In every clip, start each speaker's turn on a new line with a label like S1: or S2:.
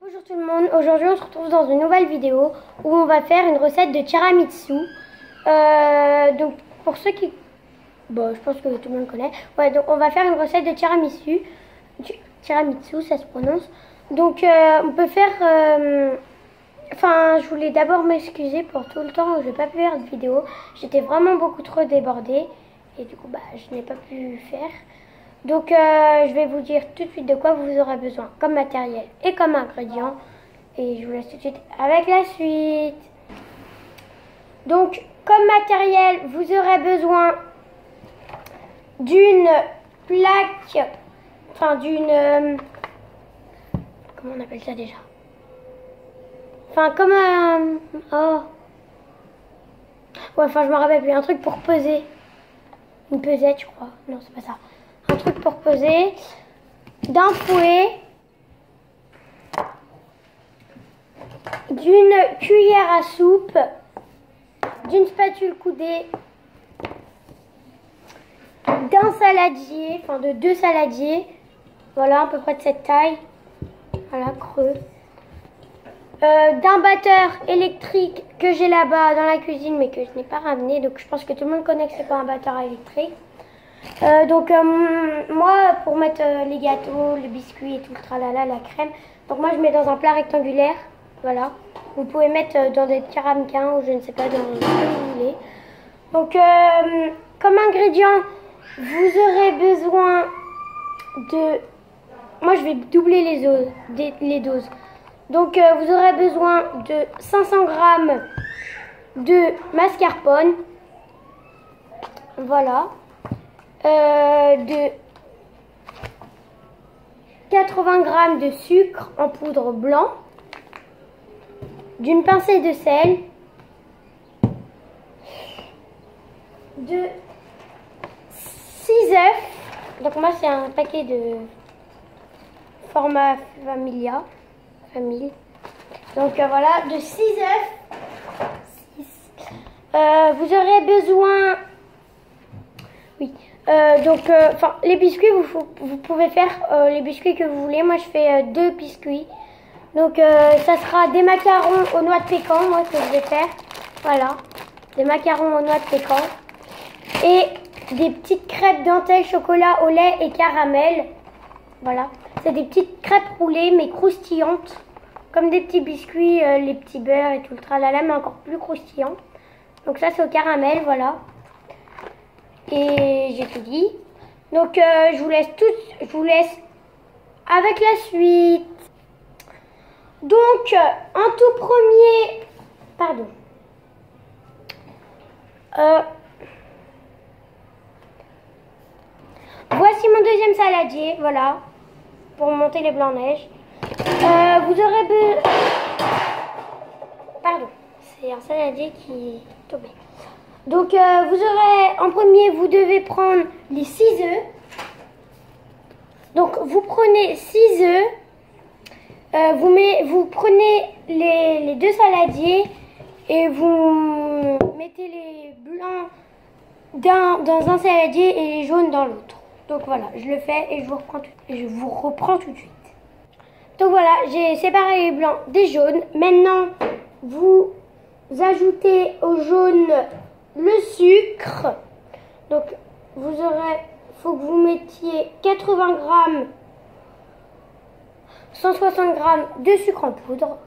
S1: Bonjour tout le monde, aujourd'hui on se retrouve dans une nouvelle vidéo où on va faire une recette de tiramisu. Donc pour ceux qui... Bon, je pense que tout le monde connaît. Ouais, donc on va faire une recette de tiramisu. Tiramisu, ça se prononce. Donc on peut faire... Enfin, je voulais d'abord m'excuser pour tout le temps où je n'ai pas pu faire de vidéo. J'étais vraiment beaucoup trop débordée et du coup je n'ai pas pu faire. Donc je vais vous dire tout de suite de quoi vous aurez besoin comme matériel et comme ingrédients. Et je vous laisse tout de suite avec la suite. Donc comme matériel, vous aurez besoin d'une plaque, enfin d'une... comment on appelle ça déjà? Enfin comme un... Oh. Ouais, enfin je me rappelle plus, un truc pour peser. Une pesette je crois. Non, c'est pas ça. Un truc pour peser, d'un fouet, d'une cuillère à soupe, d'une spatule coudée, d'un saladier, enfin de 2 saladiers, voilà à peu près de cette taille, voilà creux, d'un batteur électrique que j'ai là-bas dans la cuisine mais que je n'ai pas ramené, donc je pense que tout le monde connaît que c'est pas un batteur électrique. Moi pour mettre les gâteaux, les biscuits et tout le tralala, la crème, donc moi je mets dans un plat rectangulaire, voilà. Vous pouvez mettre dans des petits ramequins ou je ne sais pas, dans ce que vous voulez. Donc comme ingrédient, vous aurez besoin de... Moi je vais doubler les doses. Donc vous aurez besoin de 500 g de mascarpone, voilà. De 80 g de sucre en poudre blanc, d'une pincée de sel, de 6 œufs, donc moi c'est un paquet de format famille, donc voilà, de 6 œufs, 6. Vous aurez besoin... Oui. Les biscuits, vous pouvez faire les biscuits que vous voulez. Moi, je fais 2 biscuits. Donc, ça sera des macarons aux noix de pécan, moi, que je vais faire. Voilà. Des macarons aux noix de pécan. Et des petites crêpes dentelle chocolat au lait et caramel. Voilà. C'est des petites crêpes roulées, mais croustillantes. Comme des petits biscuits, les petits beurres et tout le tralala, mais encore plus croustillants. Donc, ça, c'est au caramel, voilà. Et j'ai tout dit. Donc je vous laisse avec la suite. Donc en tout premier, pardon. Voici mon deuxième saladier, voilà, pour monter les blancs neige. Vous aurez besoin... Pardon, c'est un saladier qui est tombé. Donc vous aurez, en premier, vous devez prendre les 6 œufs. Donc vous prenez 6 œufs, vous prenez les 2 saladiers et vous mettez les blancs dans un saladier et les jaunes dans l'autre. Donc voilà, je le fais et je vous reprends tout de suite. Donc voilà, j'ai séparé les blancs des jaunes. Maintenant, vous ajoutez aux jaunes le sucre. Donc faut que vous mettiez 80 g, 160 g de sucre en poudre.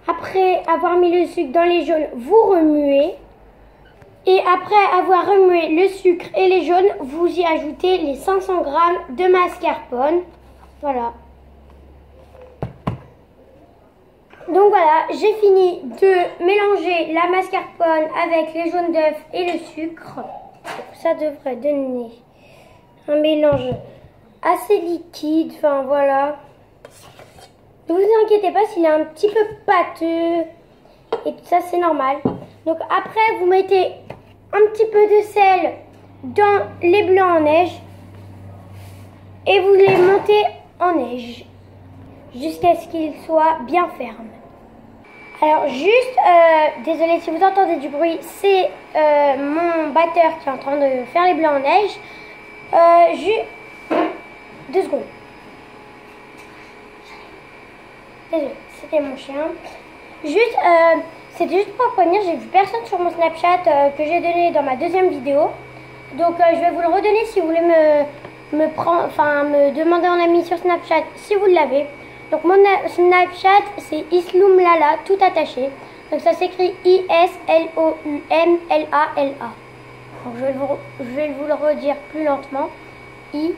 S1: Après avoir mis le sucre dans les jaunes, vous remuez. Et après avoir remué le sucre et les jaunes, vous y ajoutez les 500 g de mascarpone. Voilà. Donc voilà, j'ai fini de mélanger la mascarpone avec les jaunes d'œufs et le sucre. Ça devrait donner un mélange assez liquide, enfin voilà. Ne vous inquiétez pas s'il est un petit peu pâteux et tout ça, c'est normal. Donc après, vous mettez un petit peu de sel dans les blancs en neige et vous les montez en neige jusqu'à ce qu'ils soient bien fermes. Alors juste, désolé si vous entendez du bruit, c'est mon batteur qui est en train de faire les blancs en neige. 2 secondes. Désolée, c'était mon chien. Juste, c'était juste pour prévenir, j'ai vu personne sur mon Snapchat que j'ai donné dans ma deuxième vidéo. Donc je vais vous le redonner si vous voulez me demander en ami sur Snapchat si vous l'avez. Donc mon Snapchat c'est Isloumlala, tout attaché. Donc ça s'écrit ISLOUMLALA. Donc je vais vous le redire plus lentement. ISLOUMLA.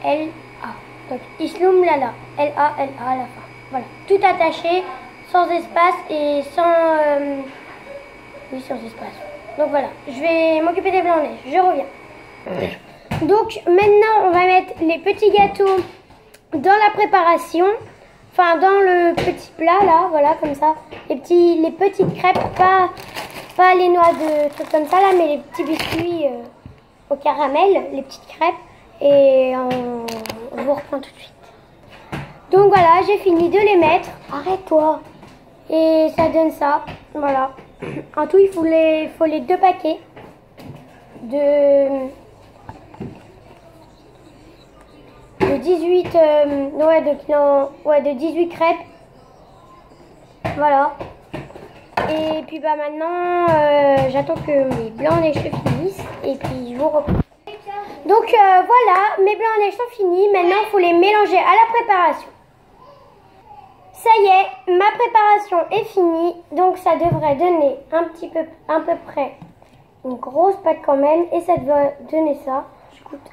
S1: LA. Donc Isloumlala. LALA à la fin. Voilà. Tout attaché, sans espace et sans... oui, sans espace. Donc voilà. Je vais m'occuper des blancs en neige. Je reviens. Donc maintenant, on va mettre les petits gâteaux dans la préparation. Enfin, dans le petit plat, là. Voilà, comme ça. Les petites crêpes. Pas les noix de trucs comme ça, là. Mais les petits biscuits au caramel. Les petites crêpes. Et je vous reprends tout de suite. Donc voilà, j'ai fini de les mettre. Arrête-toi. Et ça donne ça. Voilà. En tout, il faut les 2 paquets de 18 de 18 crêpes. Voilà. Et puis bah maintenant j'attends que mes blancs en neige finissent et puis je vous reprends. Donc voilà, mes blancs en neige sont finis. Maintenant il faut les mélanger à la préparation. Ça y est, ma préparation est finie. Donc ça devrait donner à peu près une grosse pâte quand même. Et ça devrait donner ça. J'écoute.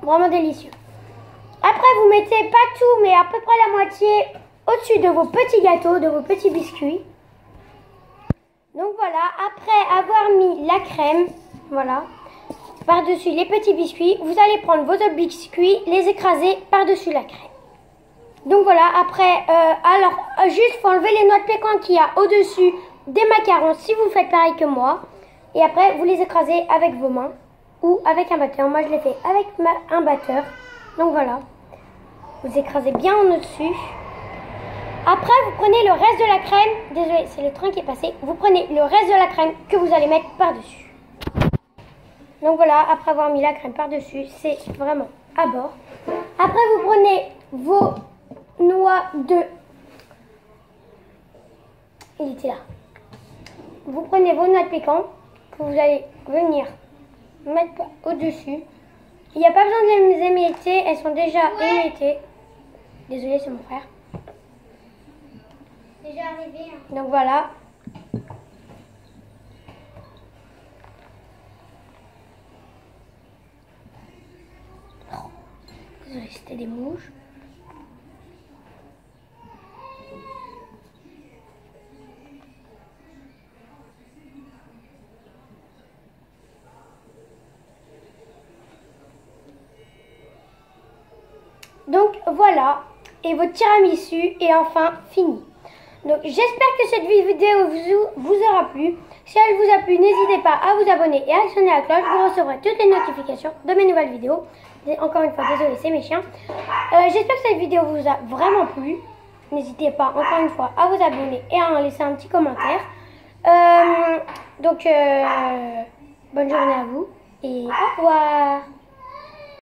S1: Vraiment délicieux. Après, vous mettez pas tout, mais à peu près la moitié au-dessus de vos petits gâteaux, de vos petits biscuits. Donc voilà, après avoir mis la crème, voilà, par-dessus les petits biscuits, vous allez prendre vos autres biscuits, les écraser par-dessus la crème. Donc voilà, après, juste faut enlever les noix de pécan qu'il y a au-dessus des macarons si vous faites pareil que moi. Et après, vous les écrasez avec vos mains ou avec un batteur. Moi, je l'ai fait avec un batteur. Donc voilà, vous écrasez bien en au-dessus. Après, vous prenez le reste de la crème. Désolé, c'est le train qui est passé. Vous prenez le reste de la crème que vous allez mettre par-dessus. Donc voilà, après avoir mis la crème par-dessus, c'est vraiment à bord. Après, vous prenez vos noix de... Il était là. Vous prenez vos noix de pécan que vous allez venir mettre au-dessus. Il n'y a pas besoin de les émietter, elles sont déjà émiettées. Désolé, c'est mon frère. Déjà arrivé. Hein. Donc voilà. Désolé, c'était des mouches. Donc voilà, et votre tiramisu est enfin fini. Donc j'espère que cette vidéo vous aura plu. Si elle vous a plu, n'hésitez pas à vous abonner et à actionner la cloche. Vous recevrez toutes les notifications de mes nouvelles vidéos. Encore une fois, désolé, c'est mes chiens. J'espère que cette vidéo vous a vraiment plu. N'hésitez pas, encore une fois, à vous abonner et à en laisser un petit commentaire. Bonne journée à vous et au revoir.